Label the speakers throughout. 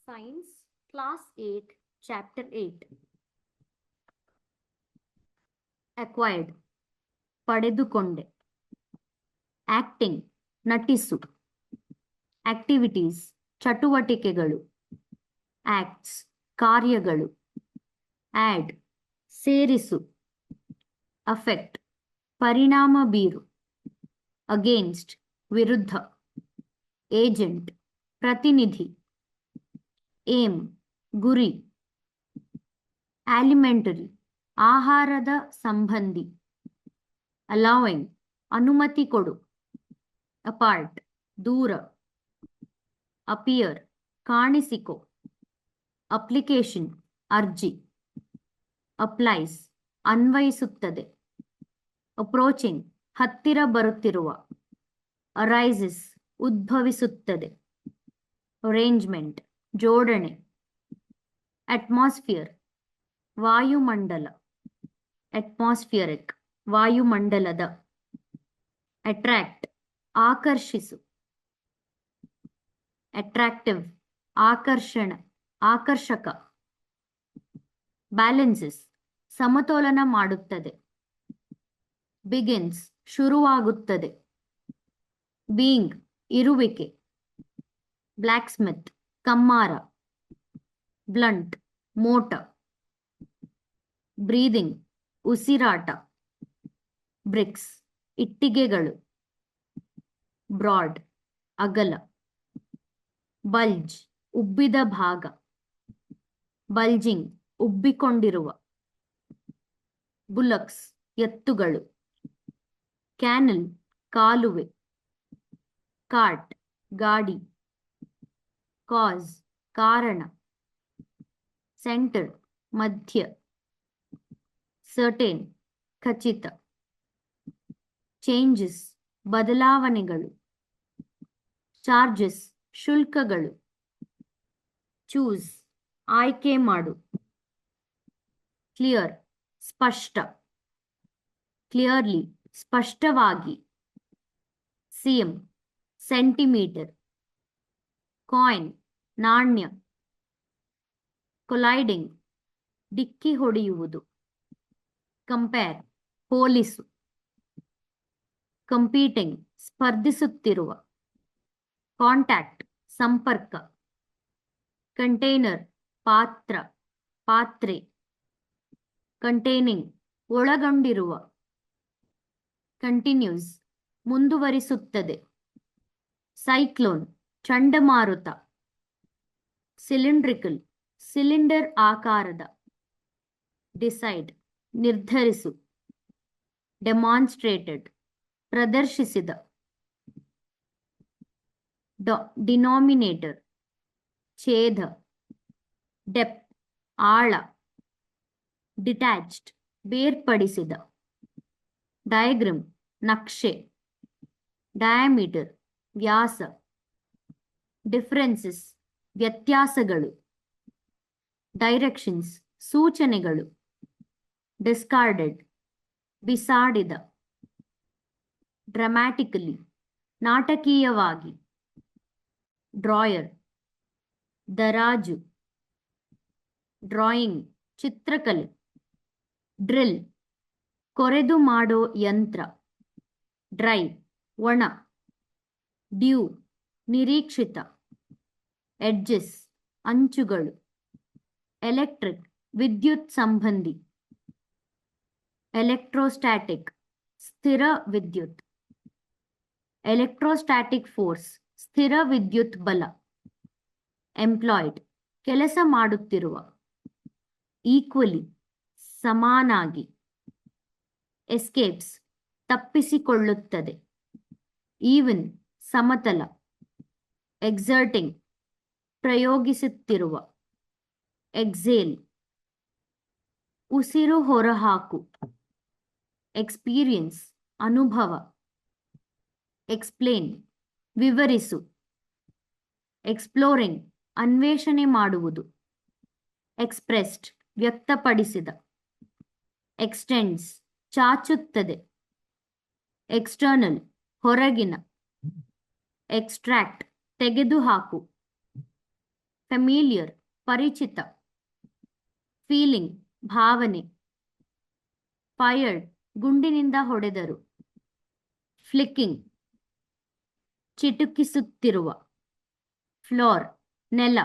Speaker 1: Science, Class 8, Chapter 8. Acquired, ಪಡೆದುಕೊಂಡೆ. Acting, ನಟಿಸು. Activities, ಚಟುವಟಿಕೆಗಳು. Acts, ಕಾರ್ಯಗಳು. Add, ಸೇರಿಸು. Affect, ಪರಿಣಾಮ ಬೀರು. Against, ವಿರುದ್ಧ. Agent, ಪ್ರತಿನಿಧಿ. Aim, ಗುರಿ. Alimentary, ಆಹಾರದ ಸಂಬಂಧಿ. Allowing, ಅನುಮತಿ ಕೊಡು. Apart, ದೂರ. Appear, ಕಾಣಿಸಿಕೊ. Application, ಅರ್ಜಿ. Applies, ಅನ್ವಯಿಸುತ್ತದೆ. Approaching, ಹತ್ತಿರ ಬರುತ್ತಿರುವ. Arises, ಉದ್ಭವಿಸುತ್ತದೆ. Arrangement, ಜೋಡಣೆ. Atmosphere, ವಾಯುಮಂಡಲ. Atmospheric, ವಾಯುಮಂಡಲದ. Attract, ಆಕರ್ಷಿಸು. Attractive, ಆಕರ್ಷಕ. Balances, ಸಮತೋಲನ ಮಾಡುತ್ತದೆ. Begins, ಶುರುವಾಗುತ್ತದೆ. Being, ಇರುವಿಕೆ. Blacksmith, ಕಮ್ಮಾರ. Blunt, ಮೋಟ. Breathing, ಉಸಿರಾಟ. Bricks, ಇಟ್ಟಿಗೆಗಳು. Broad, ಅಗಲ. Bulge, ಉಬ್ಬಿದ ಭಾಗ. Bulging, ಉಬ್ಬಿಕೊಂಡಿರುವ. Bullocks, ಎತ್ತುಗಳು. Canal, ಕಾಲುವೆ. Cart, ಗಾಡಿ. Cause, ಕಾರಣ. Center, ಮಧ್ಯ. Certain, ಖಚಿತ. Changes, ಬದಲಾವಣೆಗಳು. Charges, ಶುಲ್ಕಗಳು. Choose, ಆಯ್ಕೆ ಮಾಡು. Clear, ಸ್ಪಷ್ಟ. Clearly, ಸ್ಪಷ್ಟವಾಗಿ. cm, centimetre. Coin, ನಾಣ್ಯ. Colliding, ಡಿಕ್ಕಿ ಹೊಡೆಯುವುದು. Compare, ಹೋಲಿಸು. Competing, ಸ್ಪರ್ಧಿಸುತ್ತಿರುವ. Contact, ಸಂಪರ್ಕ. Container, ಪಾತ್ರೆ. Containing, ಒಳಗೊಂಡಿರುವ. Continues, ಮುಂದುವರಿಸುತ್ತದೆ. Cyclone, ಚಂಡಮಾರುತ. Cylindrical, ಸಿಲಿಂಡರ್ ಆಕಾರದ. Decide, ನಿರ್ಧರಿಸು. Demonstrated, ಪ್ರದರ್ಶಿಸಿದ. Denominator, ಛೇದ. Depth, ಆಳ. Detached, ಬೇರ್ಪಡಿಸಿದ. Diagram, ನಕ್ಷೆ. Diameter, ವ್ಯಾಸ. Differences, ವ್ಯತ್ಯಾಸಗಳು. Directions, ಸೂಚನೆಗಳು. Discarded, ಬಿಸಾಡಿದ. Dramatically, ನಾಟಕೀಯವಾಗಿ. Drawer, ದರಾಜು. Drawing, ಚಿತ್ರಕಲೆ. Drill, ಕೊರೆದು ಮಾಡೋ ಯಂತ್ರ. Dry, ಒಣ. Due, ನಿರೀಕ್ಷಿತ. Edges, ಅಂಚುಗಳು. Electric, ವಿದ್ಯುತ್ ಸಂಬಂಧಿ. Electrostatic, ಸ್ಥಿರ ವಿದ್ಯುತ್. Electrostatic force, ಸ್ಥಿರ ವಿದ್ಯುತ್ ಬಲ. Employed, ಕೆಲಸ ಮಾಡುತ್ತಿರುವ. Equally, ಸಮಾನಾಗಿ. Escapes, ತಪ್ಪಿಸಿಕೊಳ್ಳುತ್ತದೆ. Even, ಸಮತಲ. Exerting, ಪ್ರಯೋಗಿಸುತ್ತಿರುವ. Exhale, ಉಸಿರು ಹೊರಹಾಕು. Experience, ಅನುಭವ. Explain, ವಿವರಿಸು. Exploring, ಅನ್ವೇಷಣೆ ಮಾಡುವುದು. Expressed, ವ್ಯಕ್ತಪಡಿಸಿದ. Extends, ಚಾಚುತ್ತದೆ. External, ಹೊರಗಿನ. Extract, ತೆಗೆದುಹಾಕು. ಫೆಮಿಲಿಯರ್ ಪರಿಚಿತ, ಫೀಲಿಂಗ್ ಭಾವನೆ, ಫೈರ್ಡ್ ಗುಂಡಿನಿಂದ ಹೊಡೆದರು, ಫ್ಲಿಕ್ಕಿಂಗ್ ಚಿಟುಕಿಸುತ್ತಿರುವ, ಫ್ಲೋರ್ ನೆಲ,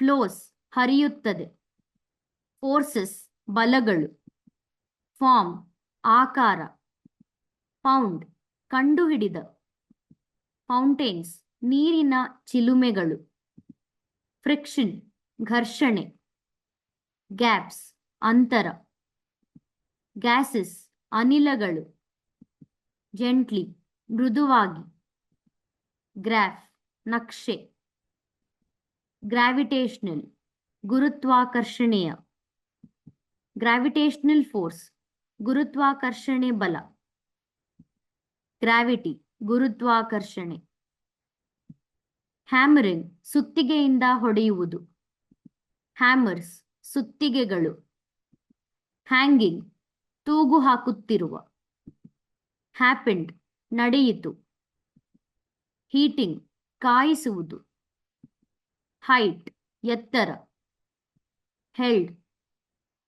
Speaker 1: ಫ್ಲೋಸ್ ಹರಿಯುತ್ತದೆ, ಫೋರ್ಸಸ್ ಬಲಗಳು, ಫಾರ್ಮ್ ಆಕಾರ, ಪೌಂಡ್ ಕಂಡುಹಿಡಿದ, ಫೌಂಟೇನ್ಸ್ ನೀರಿನ ಚಿಲುಮೆಗಳು, ಫ್ರಿಕ್ಷನ್ ಘರ್ಷಣೆ, ಗ್ಯಾಪ್ಸ್ ಅಂತರ, ಗ್ಯಾಸಸ್ ಅನಿಲಗಳು, ಜೆಂಟ್ಲಿ ಮೃದುವಾಗಿ, ಗ್ರಾಫ್ ನಕ್ಷೆ, ಗ್ರಾವಿಟೇಷನಲ್ ಗುರುತ್ವಾಕರ್ಷಣೆಯ, ಗ್ರಾವಿಟೇಷನಲ್ ಫೋರ್ಸ್ ಗುರುತ್ವಾಕರ್ಷಣೆ ಬಲ, ಗ್ರಾವಿಟಿ ಗುರುತ್ವಾಕರ್ಷಣೆ, ಹ್ಯಾಮರಿಂಗ್ ಸುತ್ತಿಗೆಯಿಂದ ಹೊಡೆಯುವುದು, ಹ್ಯಾಮರ್ಸ್ ಸುತ್ತಿಗೆಗಳು, ಹ್ಯಾಂಗಿಂಗ್ ತೂಗು ಹಾಕುತ್ತಿರುವ, ಹ್ಯಾಪೆಂಡ್ ನಡೆಯಿತು, ಹೀಟಿಂಗ್ ಕಾಯಿಸುವುದು, ಹೈಟ್ ಎತ್ತರ, ಹೆಲ್ಡ್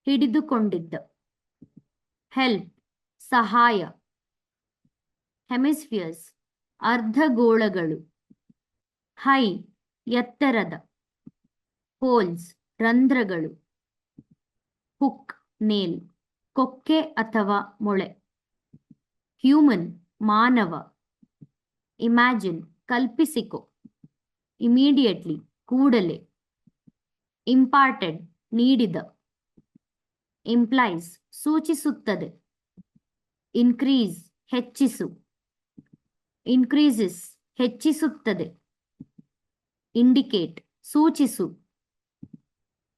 Speaker 1: ಹಿಡಿದುಕೊಂಡಿದ್ದ, ಹೆಲ್ಪ್ ಸಹಾಯ, ಹೆಮಿಸ್ಫಿಯರ್ಸ್ ಅರ್ಧಗೋಳಗಳು, ಹೈ ಎತ್ತರದ, ಹೋಲ್ಸ್ ರಂಧ್ರಗಳು, ಹುಕ್ ನೇಲ್ ಕೊಕ್ಕೆ ಅಥವಾ ಮೊಳೆ, ಹ್ಯೂಮನ್ ಮಾನವ, ಇಮ್ಯಾಜಿನ್ ಕಲ್ಪಿಸಿಕೊ, ಇಮಿಡಿಯೇಟ್ಲಿ ಕೂಡಲೇ, ಇಂಪಾರ್ಟೆಡ್ ನೀಡಿದ, ಇಂಪ್ಲೈಸ್ ಸೂಚಿಸುತ್ತದೆ, ಇನ್ಕ್ರೀಸ್ ಹೆಚ್ಚಿಸು, ಇನ್ಕ್ರೀಸಸ್ ಹೆಚ್ಚಿಸುತ್ತದೆ, ಇಂಡಿಕೇಟ್ ಸೂಚಿಸು,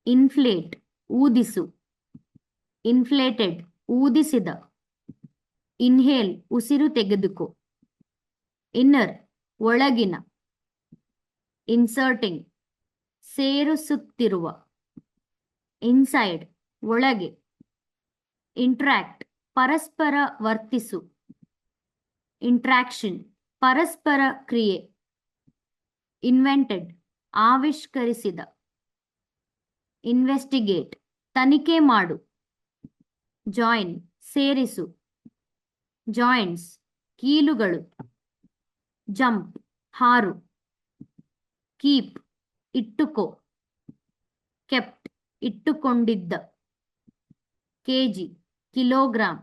Speaker 1: ಇನ್ಫ್ಲೇಟ್ ಊದಿಸು, ಇನ್ಫ್ಲೇಟೆಡ್ ಊದಿಸಿದ, ಇನ್ಹೇಲ್ ಉಸಿರು ತೆಗೆದುಕೋ, ಇನ್ನರ್ ಒಳಗಿನ, ಇನ್ಸರ್ಟಿಂಗ್ ಸೇರಿಸುತ್ತಿರುವ, ಇನ್ಸೈಡ್ ಒಳಗೆ, ಇಂಟ್ರಾಕ್ಟ್ ಪರಸ್ಪರ ವರ್ತಿಸು, ಇಂಟ್ರಾಕ್ಷನ್ ಪರಸ್ಪರ ಕ್ರಿಯೆ, ಇನ್ವೆಂಟೆಡ್ ಆವಿಷ್ಕರಿಸಿದ, ಇನ್ವೆಸ್ಟಿಗೇಟ್ ತನಿಖೆ ಮಾಡು, ಜಾಯಿನ್ ಸೇರಿಸು, ಜಾಯಿಂಟ್ಸ್ ಕೀಲುಗಳು, ಜಂಪ್ ಹಾರು, ಕೀಪ್ ಇಟ್ಟುಕೋ, ಕೆಪ್ಟ್ ಇಟ್ಟುಕೊಂಡಿದ್ದ, ಕೆಜಿ ಕಿಲೋಗ್ರಾಂ,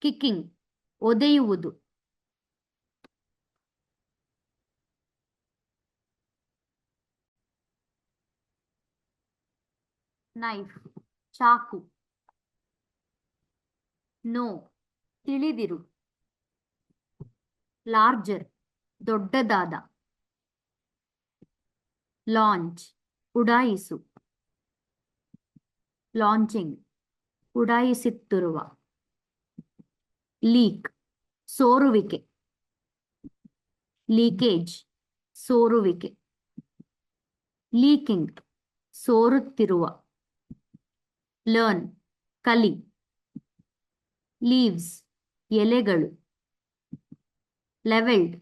Speaker 1: ಕಿಕ್ಕಿಂಗ್ ಒದೆಯುವುದು, ನೈಫ್ ಚಾಕು, ನೋ ತಿಳಿದಿರು, ಲಾರ್ಜರ್ ದೊಡ್ಡದಾದ, ಲಾಂಚ್ ಉಡಾಯಿಸು, ಲಾಂಚಿಂಗ್ ಉಡಾಯಿಸುತ್ತಿರುವ, ಲೀಕ್ ಸೋರುವಿಕೆ, ಲೀಕೇಜ್ ಸೋರುವಿಕೆ, ಲೀಕಿಂಗ್ ಸೋರುತ್ತಿರುವ, ಲರ್ನ್ ಕಲಿ, ಲೀವ್ಸ್ ಎಲೆಗಳು, ಲೆವೆಲ್ಡ್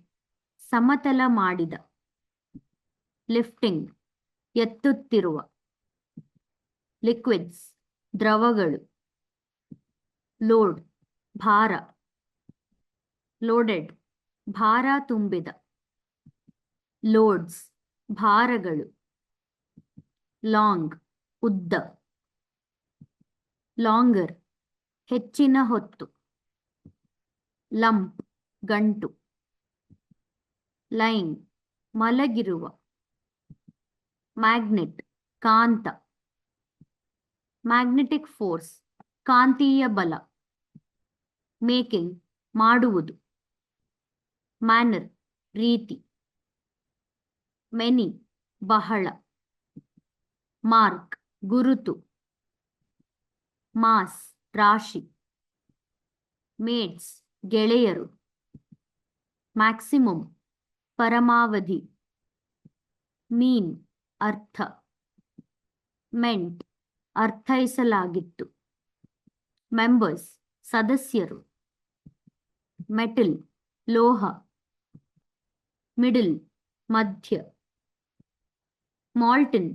Speaker 1: ಸಮತಲ ಮಾಡಿದ, ಲಿಫ್ಟಿಂಗ್ ಎತ್ತುತ್ತಿರುವ, ಲಿಕ್ವಿಡ್ಸ್ ದ್ರವಗಳು, ಲೋಡ್ ಭಾರ, ಲೋಡೆಡ್ ಭಾರ ತುಂಬಿದ, ಲೋಡ್ಸ್ ಭಾರಗಳು, ಲಾಂಗ್ ಉದ್ದ, ಲಾಂಗರ್ ಹೆಚ್ಚಿನ ಹೊತ್ತು, ಲಂಪ್ ಗಂಟು, ಲೈನ್ ಮಲಗಿರುವ, ಮ್ಯಾಗ್ನೆಟ್ ಕಾಂತ, ಮ್ಯಾಗ್ನೆಟಿಕ್ ಫೋರ್ಸ್ ಕಾಂತೀಯ ಬಲ, ಮೇಕಿಂಗ್ ಮಾಡುವುದು, ಮ್ಯಾನರ್ ರೀತಿ, ಮೆನಿ ಬಹಳ, ಮಾರ್ಕ್ ಗುರುತು, ಮಾಸ್ ರಾಶಿ, ಮೇಟ್ಸ್ ಗೆಳೆಯರು, ಮ್ಯಾಕ್ಸಿಮಮ್ ಪರಮಾವಧಿ, ಮೀನ್ ಅರ್ಥ, ಮೆಂಟ್ ಅರ್ಥೈಸಲಾಗಿತ್ತು, ಮೆಂಬರ್ಸ್ ಸದಸ್ಯರು, ಮೆಟಲ್ ಲೋಹ, ಮಿಡಲ್ ಮಧ್ಯ, ಮಾಲ್ಟನ್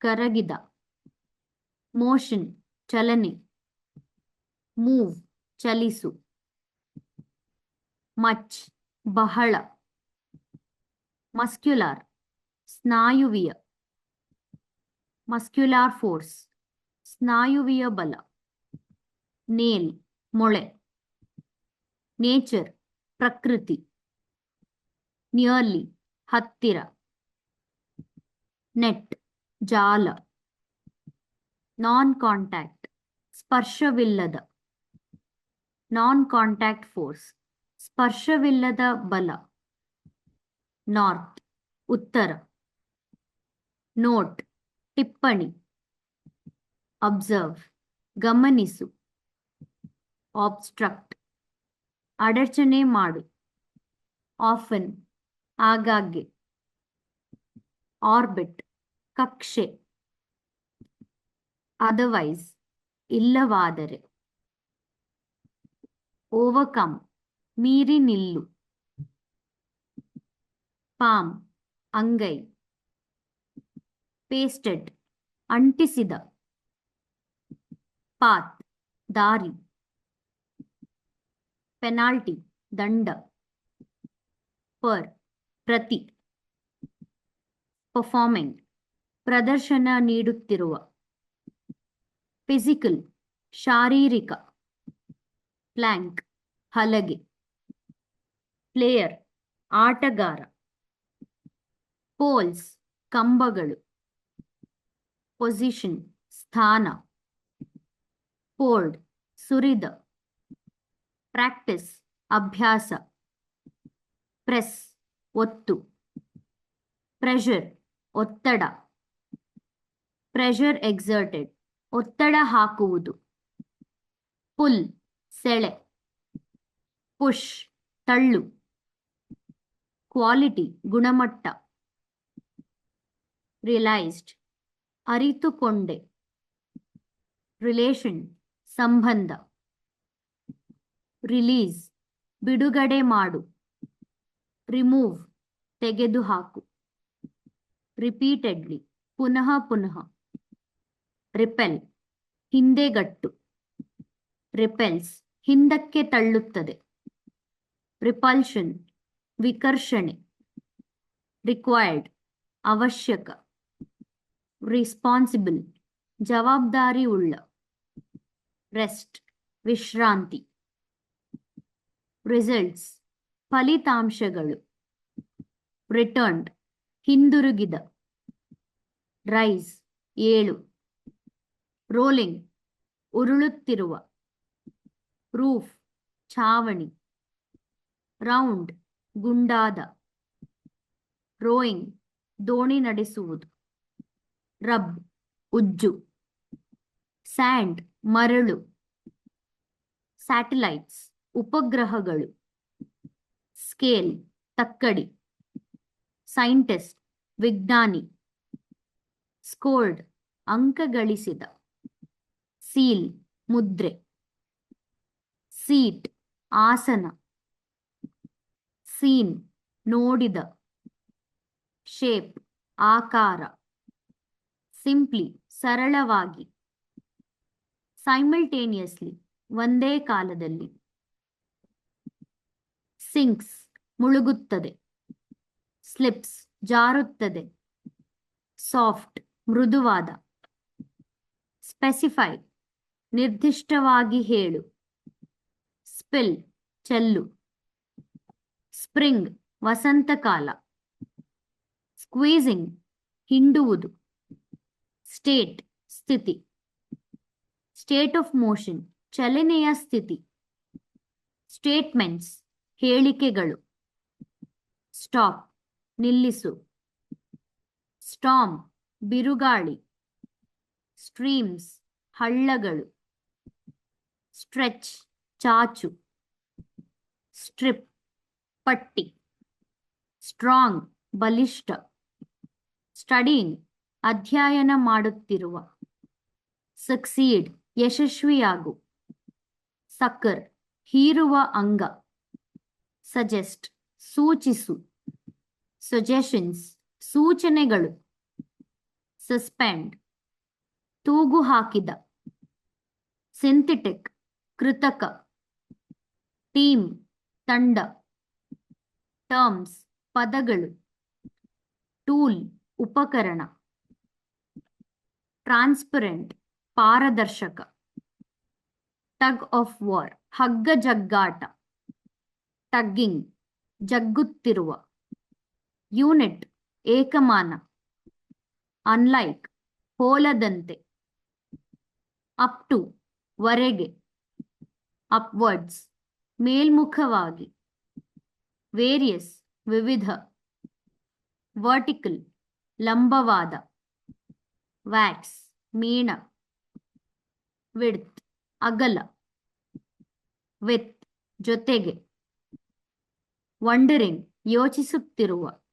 Speaker 1: ಕರಗಿದ, ಮೋಷನ್ ಚಲನೆ, ಮೂವ್ ಚಲಿಸು, ಮಚ್ ಬಹಳ, ಮಸ್ಕ್ಯುಲಾರ್ ಸ್ನಾಯುವಿಯ, ಮಸ್ಕ್ಯುಲಾರ್ ಫೋರ್ಸ್ ಸ್ನಾಯುವಿಯ ಬಲ, ನೇಲ್ ಮೊಳೆ, ನೇಚರ್ ಪ್ರಕೃತಿ, ನಿಯರ್ಲಿ ಹತ್ತಿರ, ನೆಟ್ ಜಾಲ, ನಾನ್ ಕಾಂಟ್ಯಾಕ್ಟ್ ಸ್ಪರ್ಶವಿಲ್ಲದ, ನಾನ್ ಕಾಂಟ್ಯಾಕ್ಟ್ ಫೋರ್ಸ್ ಸ್ಪರ್ಶವಿಲ್ಲದ ಬಲ, ನಾರ್ತ್ ಉತ್ತರ, ನೋಟ್ ಟಿಪ್ಪಣಿ, ಅಬ್ಸರ್ವ್ ಗಮನಿಸು, ಆಬ್ಸ್ಟ್ರಕ್ಟ್ ಅಡಚಣೆ ಮಾಡು, ಆಫನ್ ಆಗಾಗ್ಗೆ, ಆರ್ಬಿಟ್ ಕಕ್ಷೆ, ಅದರ್ವೈಸ್ ಇಲ್ಲವಾದರೆ, ಓವರ್ಕಮ್ ಮೀರಿ ನಿಲ್ಲು, ಪಾಮ್ ಅಂಗೈ, ಪೇಸ್ಟೆಡ್ ಅಂಟಿಸಿದ, ಪಾತ್ ದಾರಿ, ಪೆನಾಲ್ಟಿ ದಂಡ, ಪರ್ ಪ್ರತಿ, ಪರ್ಫಾರ್ಮಿಂಗ್ ಪ್ರದರ್ಶನ ನೀಡುತ್ತಿರುವ, ಫಿಸಿಕಲ್ ಶಾರೀರಿಕ, ಪ್ಲ್ಯಾಂಕ್ ಹಲಗೆ, ಪ್ಲೇಯರ್ ಆಟಗಾರ, ಪೋಲ್ಸ್ ಕಂಬಗಳು, ಪೊಸಿಷನ್ ಸ್ಥಾನ, ಪೋರ್ಡ್ ಸುರಿದ, ಪ್ರಾಕ್ಟಿಸ್ ಅಭ್ಯಾಸ, ಪ್ರೆಸ್ ಒತ್ತು, ಪ್ರೆಷರ್ ಒತ್ತಡ, ಪ್ರೆಷರ್ ಎಕ್ಸರ್ಟೆಡ್ ಒತ್ತಡ ಹಾಕುವುದು, ಪುಲ್ ಸೆಳೆ, ಪುಷ್ ತಳ್ಳು, ಕ್ವಾಲಿಟಿ ಗುಣಮಟ್ಟ, ರಿಯಲೈಸ್ಡ್ ಅರಿತುಕೊಂಡೆ, ರಿಲೇಷನ್ ಸಂಬಂಧ, ರಿಲೀಸ್ ಬಿಡುಗಡೆ ಮಾಡು, ರಿಮೂವ್ ತೆಗೆದುಹಾಕು, ರಿಪೀಟೆಡ್ಲಿ ಪುನಃ ಪುನಃ, ರಿಪೆಲ್ ಹಿಂದೆಗಟ್ಟು, ರಿಪೆಲ್ಸ್ ಹಿಂದಕ್ಕೆ ತಳ್ಳುತ್ತದೆ, ರಿಪಲ್ಷನ್ ವಿಕರ್ಷಣೆ, ರಿಕ್ವೈರ್ಡ್ ಅವಶ್ಯಕ, ರಿಸ್ಪಾನ್ಸಿಬಲ್ ಜವಾಬ್ದಾರಿ ಉಳ್ಳ, ರೆಸ್ಟ್ ವಿಶ್ರಾಂತಿ, ರಿಸಲ್ಟ್ಸ್ ಫಲಿತಾಂಶಗಳು, ರಿಟರ್ನ್ಡ್ ಹಿಂದಿರುಗಿದ, ರೈಸ್ ಏಳು, ರೋಲಿಂಗ್ ಉರುಳುತ್ತಿರುವ, ರೂಫ್ ಛಾವಣಿ, ರೌಂಡ್ ಗುಂಡಾದ, ರೋಯಿಂಗ್ ದೋಣಿ ನಡೆಸುವುದು, ರಬ್ ಉಜ್ಜು, ಸ್ಯಾಂಡ್ ಮರಳು, ಸ್ಯಾಟಲೈಟ್ಸ್ ಉಪಗ್ರಹಗಳು, ಸ್ಕೇಲ್ ತಕ್ಕಡಿ, ಸೈಂಟಿಸ್ಟ್ ವಿಜ್ಞಾನಿ, ಸ್ಕೋರ್ಡ್ ಅಂಕ ಗಳಿಸಿದ, ಸೀಲ್ ಮುದ್ರೆ, ಸೀಟ್ ಆಸನ, ಸೀನ್ ನೋಡಿದ, ಶೇಪ್ ಆಕಾರ, ಸಿಂಪ್ಲಿ ಸರಳವಾಗಿ, ಸೈಮಲ್ಟೇನಿಯಸ್ಲಿ ಒಂದೇ ಕಾಲದಲ್ಲಿ, ಸಿಂಕ್ಸ್ ಮುಳುಗುತ್ತದೆ, ಸ್ಲಿಪ್ಸ್ ಜಾರುತ್ತದೆ, ಸಾಫ್ಟ್ ಮೃದುವಾದ, ಸ್ಪೆಸಿಫೈ ನಿರ್ದಿಷ್ಟವಾಗಿ ಹೇಳು, ಸ್ಪಿಲ್ ಚೆಲ್ಲು, ಸ್ಪ್ರಿಂಗ್ ವಸಂತಕಾಲ, ಸ್ಕ್ವೀಸಿಂಗ್ ಹಿಂಡುವುದು, ಸ್ಟೇಟ್ ಸ್ಥಿತಿ, ಸ್ಟೇಟ್ ಆಫ್ ಮೋಷನ್ ಚಲನೆಯ ಸ್ಥಿತಿ, ಸ್ಟೇಟ್ಮೆಂಟ್ಸ್ ಹೇಳಿಕೆಗಳು, ಸ್ಟಾಪ್ ನಿಲ್ಲಿಸು, ಸ್ಟಾರ್ಮ್ ಬಿರುಗಾಳಿ, ಸ್ಟ್ರೀಮ್ಸ್ ಹಳ್ಳಗಳು, ಸ್ಟ್ರೆಚ್ ಚಾಚು, ಸ್ಟ್ರಿಪ್ ಪಟ್ಟಿ, ಸ್ಟ್ರಾಂಗ್ ಬಲಿಷ್ಠ, ಸ್ಟಡಿಂಗ್ ಅಧ್ಯಯನ ಮಾಡುತ್ತಿರುವ, ಸಕ್ಸೀಡ್ ಯಶಸ್ವಿಯಾಗು, ಸಕ್ಕರ್ ಹೀರುವ ಅಂಗ, ಸಜೆಸ್ಟ್ ಸೂಚಿಸು, ಸಜೆಷನ್ಸ್ ಸೂಚನೆಗಳು, ಸಸ್ಪೆಂಡ್ ತೂಗು ಹಾಕಿದ. ಸಿಂಥೆಟಿಕ್ ಕೃತಕ. ಟೀಮ್ ತಂಡ. ಟರ್ಮ್ಸ್ ಪದಗಳು. ಟೂಲ್ ಉಪಕರಣ. ಟ್ರಾನ್ಸ್ಪರೆಂಟ್ ಪಾರದರ್ಶಕ. ಟಗ್ ಆಫ್ ವಾರ್ ಹಗ್ಗ ಜಗ್ಗಾಟ. ಟಗ್ಗಿಂಗ್ ಜಗ್ಗುತ್ತಿರುವ. ಯೂನಿಟ್ ಏಕಮಾನ. ಅನ್ಲೈಕ್ ಹೋಲದಂತೆ. ಅಪ್ ಟು ವರೆಗೆ. ಅಪ್ವರ್ಡ್ಸ್ ಮೇಲ್ಮುಖವಾಗಿ. ವೇರಿಯಸ್ ವಿವಿಧ. ವರ್ಟಿಕಲ್ ಲಂಬವಾದ. ವ್ಯಾಕ್ಸ್ ಮೀಣ. ವಿಡ್ತ್ ಅಗಲ. ವಿತ್ ಜೊತೆಗೆ. ವಂಡರಿಂಗ್ ಯೋಚಿಸುತ್ತಿರುವ.